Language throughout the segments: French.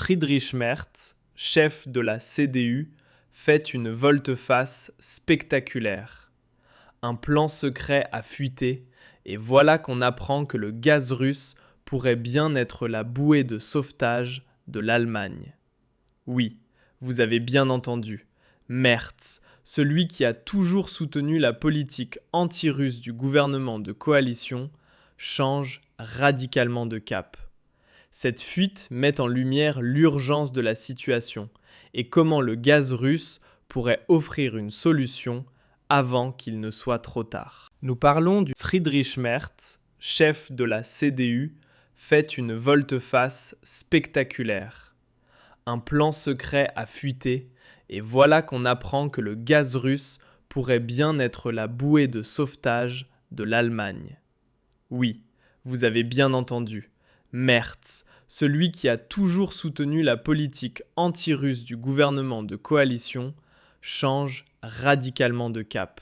Friedrich Merz, chef de la CDU, fait une volte-face spectaculaire. Un plan secret a fuité et voilà qu'on apprend que le gaz russe pourrait bien être la bouée de sauvetage de l'Allemagne. Oui, vous avez bien entendu, Merz, celui qui a toujours soutenu la politique anti-russe du gouvernement de coalition, change radicalement de cap. Cette fuite met en lumière l'urgence de la situation et comment le gaz russe pourrait offrir une solution avant qu'il ne soit trop tard. Nous parlons du Friedrich Merz, chef de la CDU, fait une volte-face spectaculaire. Un plan secret a fuité et voilà qu'on apprend que le gaz russe pourrait bien être la bouée de sauvetage de l'Allemagne. Oui, vous avez bien entendu, Merz, celui qui a toujours soutenu la politique anti-russe du gouvernement de coalition, change radicalement de cap.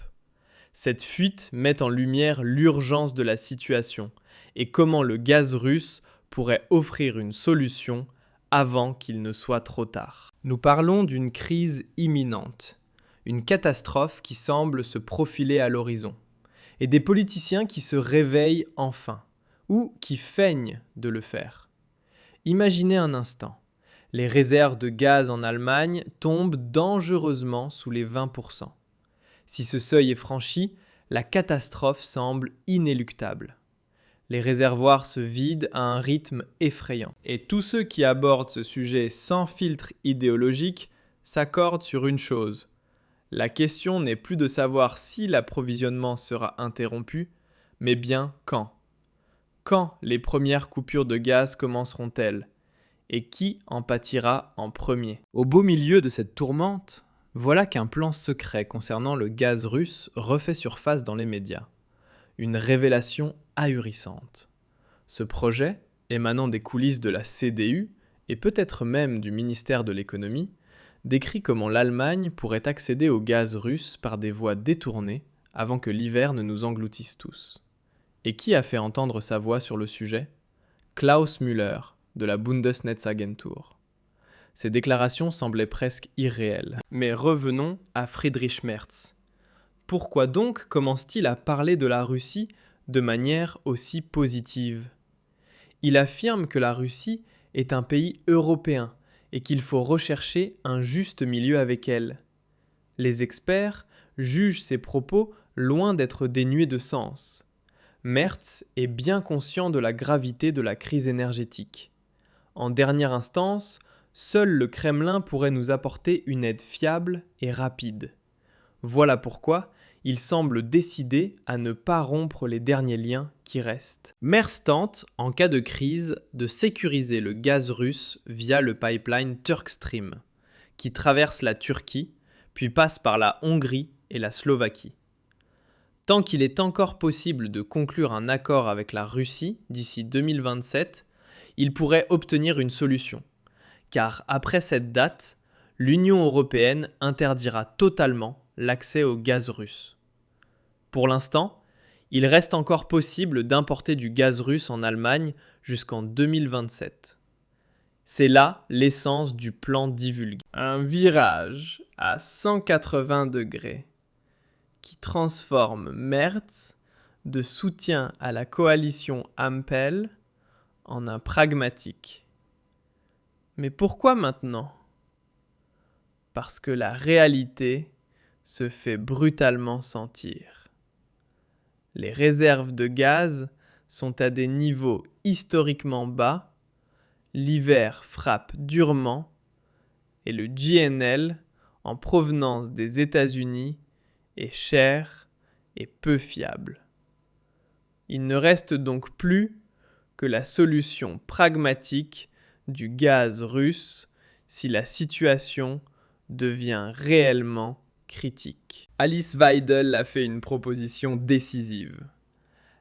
Cette fuite met en lumière l'urgence de la situation et comment le gaz russe pourrait offrir une solution avant qu'il ne soit trop tard. Nous parlons d'une crise imminente, une catastrophe qui semble se profiler à l'horizon, et des politiciens qui se réveillent enfin, ou qui feignent de le faire. Imaginez un instant, les réserves de gaz en Allemagne tombent dangereusement sous les 20%. Si ce seuil est franchi, la catastrophe semble inéluctable. Les réservoirs se vident à un rythme effrayant. Et tous ceux qui abordent ce sujet sans filtre idéologique s'accordent sur une chose. La question n'est plus de savoir si l'approvisionnement sera interrompu, mais bien quand. Quand les premières coupures de gaz commenceront-elles ? Et qui en pâtira en premier ? Au beau milieu de cette tourmente, voilà qu'un plan secret concernant le gaz russe refait surface dans les médias. Une révélation ahurissante. Ce projet, émanant des coulisses de la CDU et peut-être même du ministère de l'économie, décrit comment l'Allemagne pourrait accéder au gaz russe par des voies détournées avant que l'hiver ne nous engloutisse tous. Et qui a fait entendre sa voix sur le sujet ? Klaus Müller, de la Bundesnetzagentur. Ces déclarations semblaient presque irréelles. Mais revenons à Friedrich Merz. Pourquoi donc commence-t-il à parler de la Russie de manière aussi positive ? Il affirme que la Russie est un pays européen et qu'il faut rechercher un juste milieu avec elle. Les experts jugent ces propos loin d'être dénués de sens. Merz est bien conscient de la gravité de la crise énergétique. En dernière instance, seul le Kremlin pourrait nous apporter une aide fiable et rapide. Voilà pourquoi il semble décidé à ne pas rompre les derniers liens qui restent. Merz tente, en cas de crise, de sécuriser le gaz russe via le pipeline Turkstream, qui traverse la Turquie, puis passe par la Hongrie et la Slovaquie. Tant qu'il est encore possible de conclure un accord avec la Russie d'ici 2027, il pourrait obtenir une solution. Car après cette date, l'Union européenne interdira totalement l'accès au gaz russe. Pour l'instant, il reste encore possible d'importer du gaz russe en Allemagne jusqu'en 2027. C'est là l'essence du plan divulgué. Un virage à 180 degrés qui transforme Merz de soutien à la coalition Ampel en un pragmatique. Mais pourquoi maintenant ? Parce que la réalité se fait brutalement sentir. Les réserves de gaz sont à des niveaux historiquement bas, l'hiver frappe durement et le GNL en provenance des États-Unis est cher et peu fiable. Il ne reste donc plus que la solution pragmatique du gaz russe si la situation devient réellement critique. Alice Weidel a fait une proposition décisive.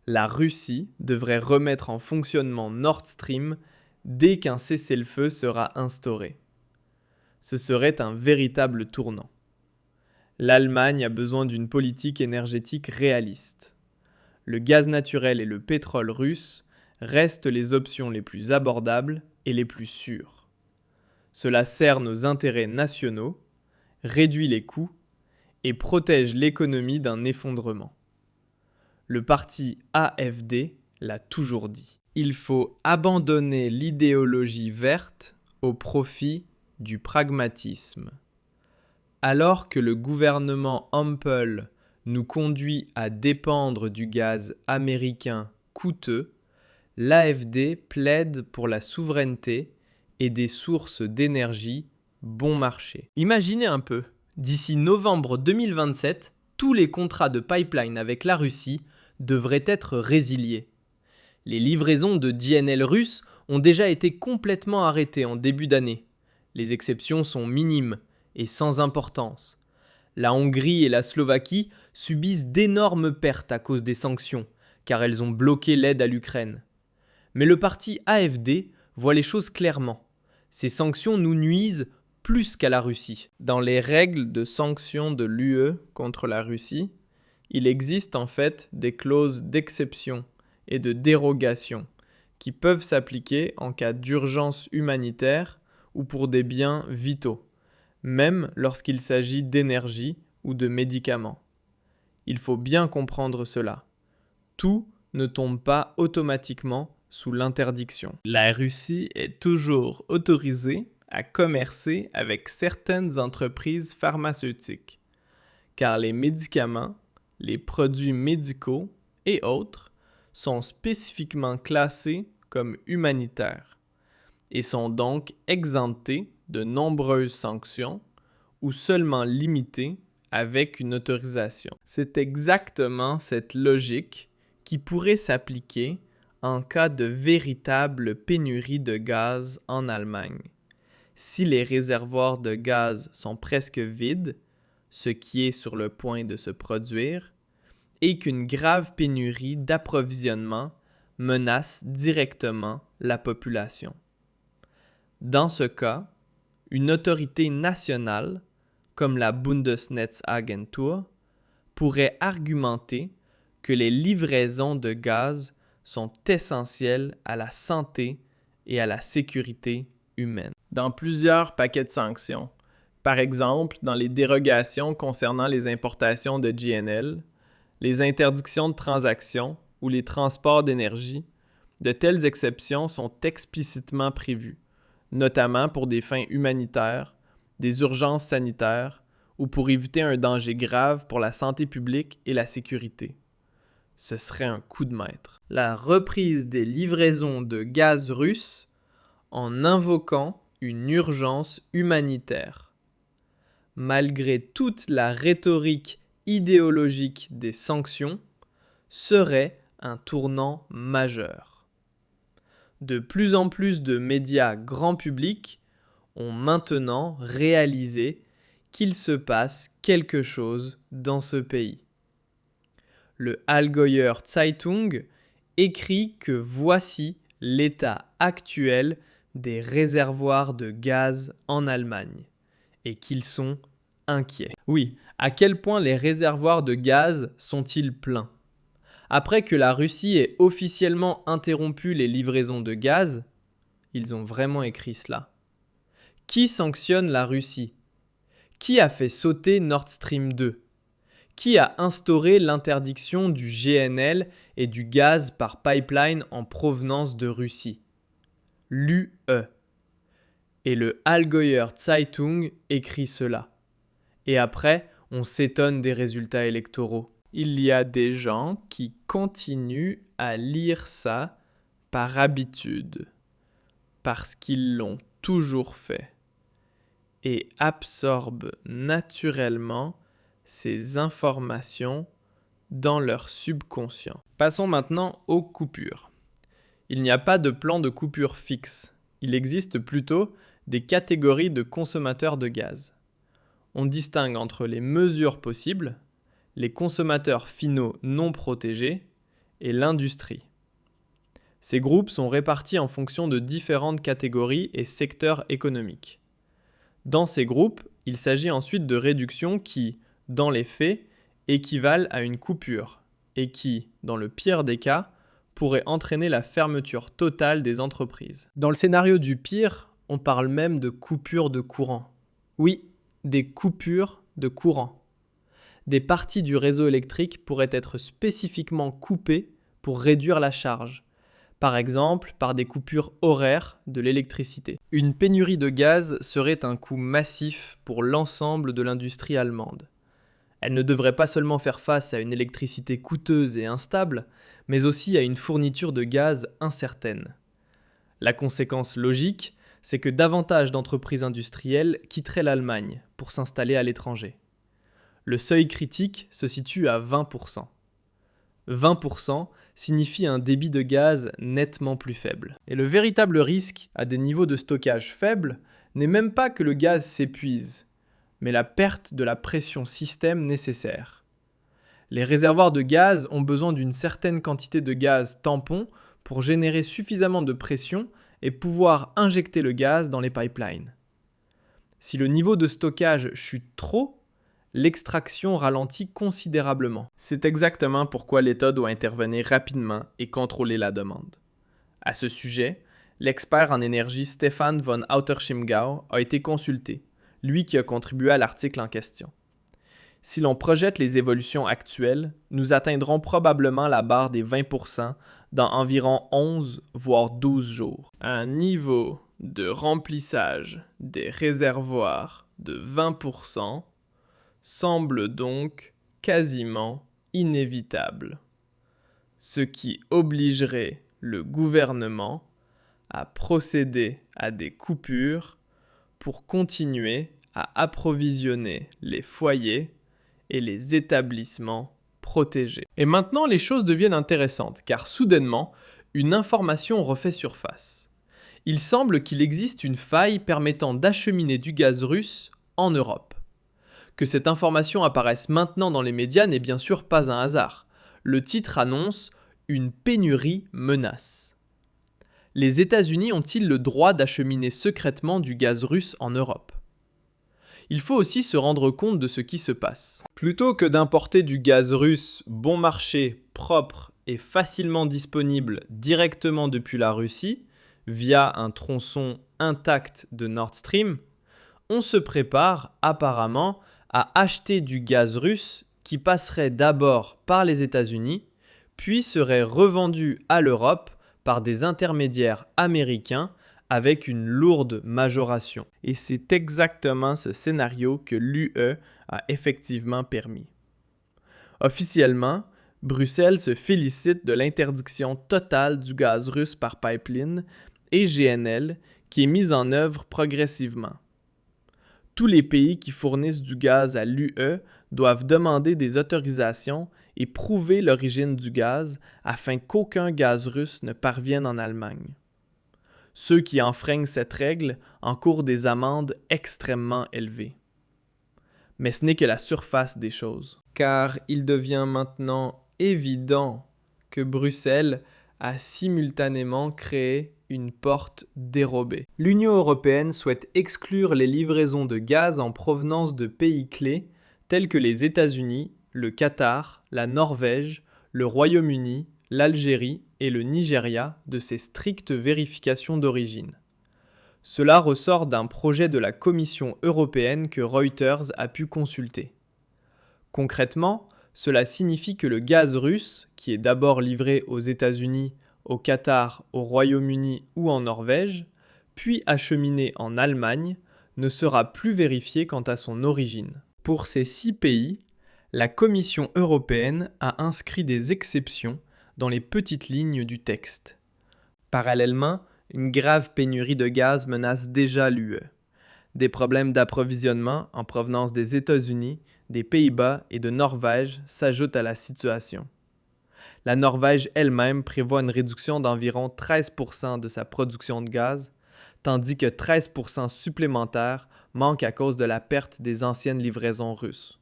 La Russie devrait remettre en fonctionnement Nord Stream dès qu'un cessez-le-feu sera instauré. Ce serait un véritable tournant. L'Allemagne a besoin d'une politique énergétique réaliste. Le gaz naturel et le pétrole russe restent les options les plus abordables et les plus sûres. Cela sert nos intérêts nationaux, réduit les coûts et protège l'économie d'un effondrement. Le parti AfD l'a toujours dit. Il faut abandonner l'idéologie verte au profit du pragmatisme. Alors que le gouvernement Ampel nous conduit à dépendre du gaz américain coûteux, l'AfD plaide pour la souveraineté et des sources d'énergie bon marché. Imaginez un peu, d'ici novembre 2027, tous les contrats de pipeline avec la Russie devraient être résiliés. Les livraisons de GNL russes ont déjà été complètement arrêtées en début d'année. Les exceptions sont minimes et sans importance. La Hongrie et la Slovaquie subissent d'énormes pertes à cause des sanctions, car elles ont bloqué l'aide à l'Ukraine. Mais le parti AfD voit les choses clairement. Ces sanctions nous nuisent plus qu'à la Russie. Dans les règles de sanctions de l'UE contre la Russie, il existe en fait des clauses d'exception et de dérogation qui peuvent s'appliquer en cas d'urgence humanitaire ou pour des biens vitaux, même lorsqu'il s'agit d'énergie ou de médicaments. Il faut bien comprendre cela. Tout ne tombe pas automatiquement sous l'interdiction. La Russie est toujours autorisée à commercer avec certaines entreprises pharmaceutiques, car les médicaments, les produits médicaux et autres sont spécifiquement classés comme humanitaires et sont donc exemptés de nombreuses sanctions ou seulement limités avec une autorisation. C'est exactement cette logique qui pourrait s'appliquer en cas de véritable pénurie de gaz en Allemagne. Si les réservoirs de gaz sont presque vides, ce qui est sur le point de se produire, et qu'une grave pénurie d'approvisionnement menace directement la population. Dans ce cas, une autorité nationale, comme la Bundesnetzagentur, pourrait argumenter que les livraisons de gaz sont essentielles à la santé et à la sécurité humaine. Dans plusieurs paquets de sanctions, par exemple dans les dérogations concernant les importations de GNL, les interdictions de transactions ou les transports d'énergie, de telles exceptions sont explicitement prévues, notamment pour des fins humanitaires, des urgences sanitaires ou pour éviter un danger grave pour la santé publique et la sécurité. Ce serait un coup de maître. La reprise des livraisons de gaz russe en invoquant une urgence humanitaire. Malgré toute la rhétorique idéologique des sanctions, serait un tournant majeur. De plus en plus de médias grand public ont maintenant réalisé qu'il se passe quelque chose dans ce pays. Le Allgäuer Zeitung écrit que voici l'état actuel des réservoirs de gaz en Allemagne et qu'ils sont inquiets. Oui, à quel point les réservoirs de gaz sont-ils pleins? Après que la Russie ait officiellement interrompu les livraisons de gaz, ils ont vraiment écrit cela. Qui sanctionne la Russie? Qui a fait sauter Nord Stream 2? Qui a instauré l'interdiction du GNL et du gaz par pipeline en provenance de Russie? L'UE. Et le Allgäuer Zeitung écrit cela. Et après, on s'étonne des résultats électoraux. Il y a des gens qui continuent à lire ça par habitude, parce qu'ils l'ont toujours fait, et absorbent naturellement ces informations dans leur subconscient. Passons maintenant aux coupures. Il n'y a pas de plan de coupure fixe. Il existe plutôt des catégories de consommateurs de gaz. On distingue entre les mesures possibles, les consommateurs finaux non protégés et l'industrie. Ces groupes sont répartis en fonction de différentes catégories et secteurs économiques. Dans ces groupes, il s'agit ensuite de réductions qui, dans les faits, équivalent à une coupure et qui, dans le pire des cas, pourraient entraîner la fermeture totale des entreprises. Dans le scénario du pire, On parle même de coupure de courant. Oui, des coupures de courant. Des parties du réseau électrique pourraient être spécifiquement coupées pour réduire la charge, par exemple par des coupures horaires de l'électricité. Une pénurie de gaz serait un coût massif pour l'ensemble de l'industrie allemande. Elle ne devrait pas seulement faire face à une électricité coûteuse et instable, mais aussi à une fourniture de gaz incertaine. La conséquence logique, c'est que davantage d'entreprises industrielles quitteraient l'Allemagne pour s'installer à l'étranger. Le seuil critique se situe à 20%. 20% signifie un débit de gaz nettement plus faible. Et le véritable risque à des niveaux de stockage faibles n'est même pas que le gaz s'épuise, mais la perte de la pression système nécessaire. Les réservoirs de gaz ont besoin d'une certaine quantité de gaz tampon pour générer suffisamment de pression et pouvoir injecter le gaz dans les pipelines. Si le niveau de stockage chute trop, l'extraction ralentit considérablement. C'est exactement pourquoi l'État doit intervenir rapidement et contrôler la demande. À ce sujet, l'expert en énergie Stefan von Auter-Chiemgau a été consulté, lui qui a contribué à l'article en question. Si l'on projette les évolutions actuelles, nous atteindrons probablement la barre des 20% dans environ 11 voire 12 jours. Un niveau de remplissage des réservoirs de 20% semble donc quasiment inévitable, ce qui obligerait le gouvernement à procéder à des coupures pour continuer à approvisionner les foyers et les établissements protégés. Et maintenant, les choses deviennent intéressantes, car soudainement, une information refait surface. Il semble qu'il existe une faille permettant d'acheminer du gaz russe en Europe. Que cette information apparaisse maintenant dans les médias n'est bien sûr pas un hasard. Le titre annonce « Une pénurie menace ». Les États-Unis ont-ils le droit d'acheminer secrètement du gaz russe en Europe ? Il faut aussi se rendre compte de ce qui se passe. Plutôt que d'importer du gaz russe bon marché, propre et facilement disponible directement depuis la Russie, via un tronçon intact de Nord Stream, on se prépare apparemment à acheter du gaz russe qui passerait d'abord par les États-Unis, puis serait revendu à l'Europe par des intermédiaires américains avec une lourde majoration. Et c'est exactement ce scénario que l'UE a effectivement permis. Officiellement, Bruxelles se félicite de l'interdiction totale du gaz russe par pipeline et GNL qui est mise en œuvre progressivement. Tous les pays qui fournissent du gaz à l'UE doivent demander des autorisations et prouver l'origine du gaz afin qu'aucun gaz russe ne parvienne en Allemagne. Ceux qui enfreignent cette règle encourent des amendes extrêmement élevées. Mais ce n'est que la surface des choses, car il devient maintenant évident que Bruxelles a simultanément créé une porte dérobée. L'Union européenne souhaite exclure les livraisons de gaz en provenance de pays clés tels que les États-Unis, le Qatar, la Norvège, le Royaume-Uni, l'Algérie et le Nigeria de ces strictes vérifications d'origine. Cela ressort d'un projet de la Commission européenne que Reuters a pu consulter. Concrètement, cela signifie que le gaz russe, qui est d'abord livré aux États-Unis, au Qatar, au Royaume-Uni ou en Norvège, puis acheminé en Allemagne, ne sera plus vérifié quant à son origine. Pour ces 6 pays, la Commission européenne a inscrit des exceptions dans les petites lignes du texte. Parallèlement, une grave pénurie de gaz menace déjà l'UE. Des problèmes d'approvisionnement en provenance des États-Unis, des Pays-Bas et de Norvège s'ajoutent à la situation. La Norvège elle-même prévoit une réduction d'environ 13% de sa production de gaz, tandis que 13% supplémentaires manquent à cause de la perte des anciennes livraisons russes.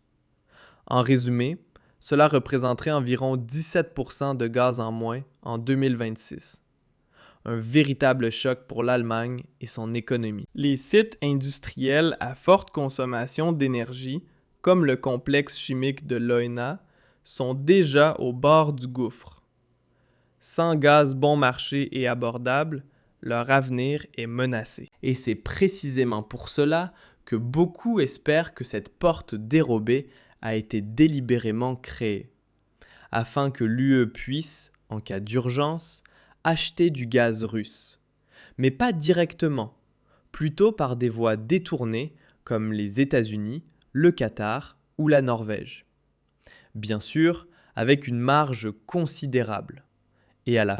En résumé, cela représenterait environ 17% de gaz en moins en 2026. Un véritable choc pour l'Allemagne et son économie. Les sites industriels à forte consommation d'énergie, comme le complexe chimique de Leuna, sont déjà au bord du gouffre. Sans gaz bon marché et abordable, leur avenir est menacé. Et c'est précisément pour cela que beaucoup espèrent que cette porte dérobée a été délibérément créée, afin que l'UE puisse, en cas d'urgence, acheter du gaz russe. Mais pas directement, plutôt par des voies détournées comme les États-Unis, le Qatar ou la Norvège. Bien sûr, avec une marge considérable. Et à la